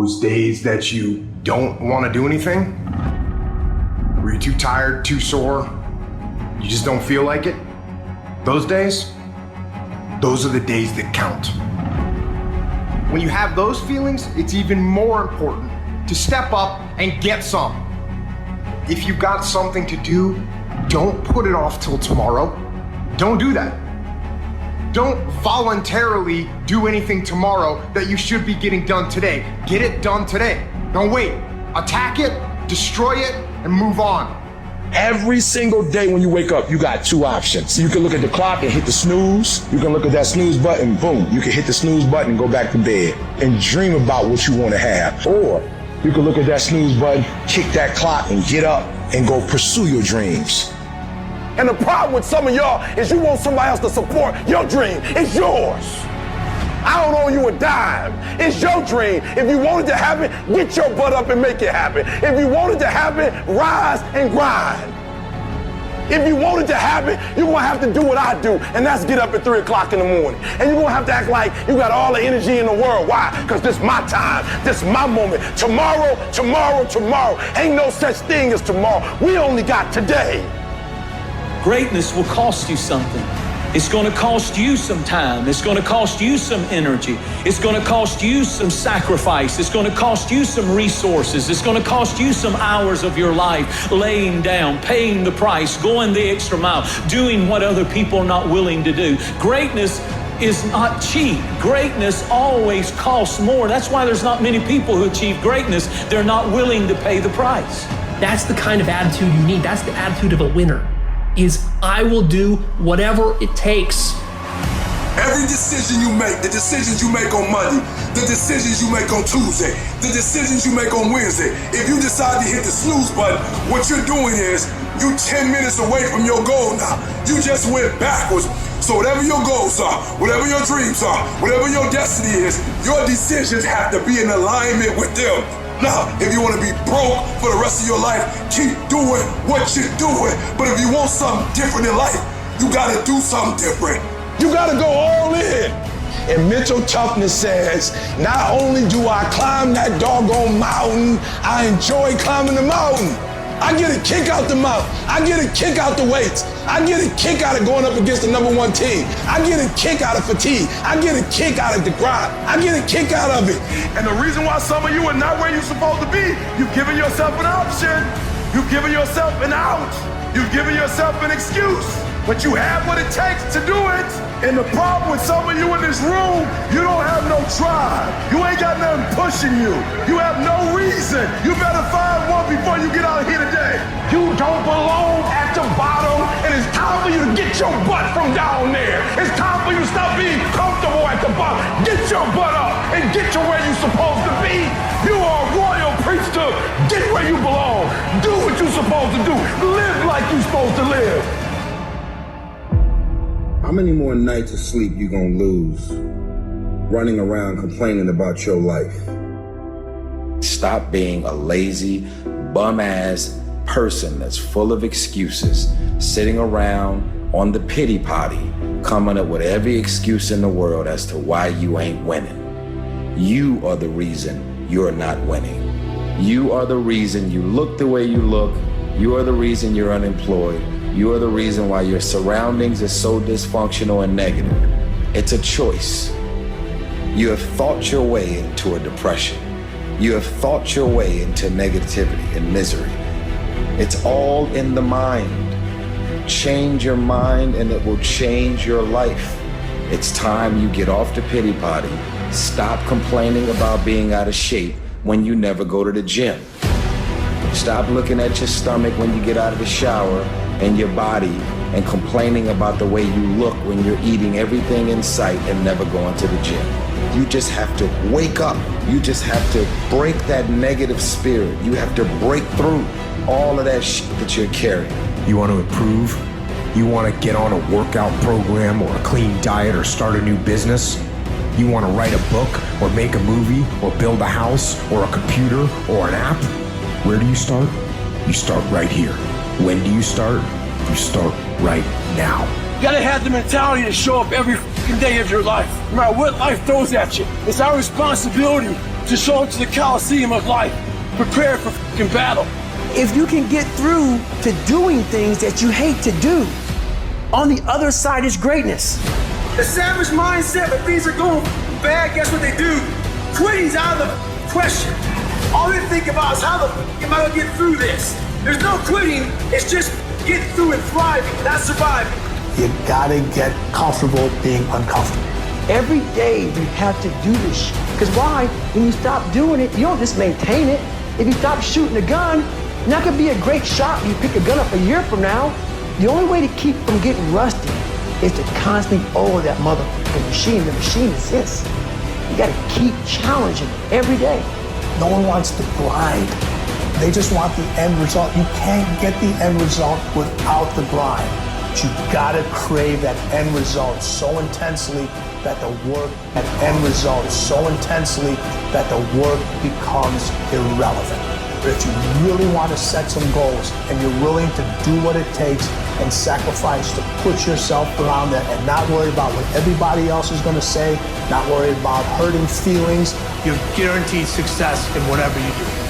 Those days that you don't want to do anything, where you're too tired, too sore, you just don't feel like it, those days, those are the days that count. When you have those feelings, it's even more important to step up and get some. If you've got something to do, don't put it off till tomorrow. Don't do that. Don't voluntarily do anything tomorrow that you should be getting done today. Get it done today. Don't wait. Attack it, destroy it, and move on. Every single day when you wake up, you got two options. You can look at the clock and hit the snooze. You can look at that snooze button, boom. You can hit the snooze button and go back to bed and dream about what you want to have. Or you can look at that snooze button, kick that clock, and get up and go pursue your dreams. And the problem with some of y'all is you want somebody else to support your dream. It's yours. I don't owe you a dime. It's your dream. If you want it to happen, get your butt up and make it happen. If you want it to happen, rise and grind. If you want it to happen, you're going to have to do what I do, and that's get up at 3 o'clock in the morning. And you're going to have to act like you got all the energy in the world. Why? Because this is my time. This is my moment. Tomorrow, tomorrow, tomorrow. Ain't no such thing as tomorrow. We only got today. Greatness will cost you something. It's going to cost you some time. It's going to cost you some energy. It's going to cost you some sacrifice. It's going to cost you some resources. It's going to cost you some hours of your life laying down, paying the price, going the extra mile, doing what other people are not willing to do. Greatness is not cheap. Greatness always costs more. That's why there's not many people who achieve greatness. They're not willing to pay the price. That's the kind of attitude you need. That's the attitude of a winner. Is I will do whatever it takes. Every decision you make, the decisions you make on Monday, the decisions you make on Tuesday, the decisions you make on Wednesday, if you decide to hit the snooze button, what you're doing is you 10 minutes away from your goal now. You just went backwards. So whatever your goals are, whatever your dreams are, whatever your destiny is, your decisions have to be in alignment with them. Now, if you want to be broke for the rest of your life, keep doing what you're doing. But if you want something different in life, you got to do something different. You got to go all in. And mental toughness says, not only do I climb that doggone mountain, I enjoy climbing the mountain. I get a kick out the mountain. I get a kick out the weights. I get a kick out of going up against the #1 team. I get a kick out of fatigue. I get a kick out of the grind. I get a kick out of it. And the reason why some of you are not where you're supposed to be, you've given yourself an option. You've given yourself an out. You've given yourself an excuse. But you have what it takes to do it. And the problem with some of you in this room, you don't have no drive. You ain't got nothing pushing you. You have no reason. You better find one before you get out of here today. You don't belong at the bottom, and it's time for you to get your butt from down there. It's time for you to stop being comfortable at the bottom. Get your butt up and get to where you're supposed to be. You are a royal priesthood. Get where you belong. Do what you're supposed to do. Live like you're supposed to live. How many more nights of sleep you gonna lose running around complaining about your life? Stop being a lazy, bum-ass person that's full of excuses, sitting around on the pity potty, coming up with every excuse in the world as to why you ain't winning. You are the reason you're not winning. You are the reason you look the way you look. You are the reason you're unemployed. You are the reason why your surroundings are so dysfunctional and negative. It's a choice. You have thought your way into a depression. You have thought your way into negativity and misery. It's all in the mind. Change your mind and it will change your life. It's time you get off the pity potty. Stop complaining about being out of shape when you never go to the gym. Stop looking at your stomach when you get out of the shower and your body and complaining about the way you look when you're eating everything in sight and never going to the gym. You just have to wake up. You just have to break that negative spirit. You have to break through all of that shit that you're carrying. You want to improve? You want to get on a workout program or a clean diet or start a new business? You want to write a book or make a movie or build a house or a computer or an app? Where do you start? You start right here. When do you start? You start right now. You gotta have the mentality to show up every fucking day of your life, no matter what life throws at you. It's our responsibility to show up to the Coliseum of life, prepared for fucking battle. If you can get through to doing things that you hate to do, on the other side is greatness. The savage mindset, when things are going bad, guess what they do? Quitting's out of the question. All they think about is how the am I gonna get through this? There's no quitting, it's just getting through and thriving, not surviving. You gotta get comfortable being uncomfortable. Every day you have to do this. Because why? When you stop doing it, you don't just maintain it. If you stop shooting a gun, you're not gonna be a great shot when you pick a gun up a year from now. The only way to keep from getting rusty is to constantly oil that motherfucking machine. The machine exists. You gotta keep challenging it every day. No one wants to grind. They just want the end result. You can't get the end result without the grind. But you gotta crave that end result so intensely that the work, becomes irrelevant. But if you really want to set some goals and you're willing to do what it takes and sacrifice to put yourself around that and not worry about what everybody else is going to say, not worry about hurting feelings, you're guaranteed success in whatever you do.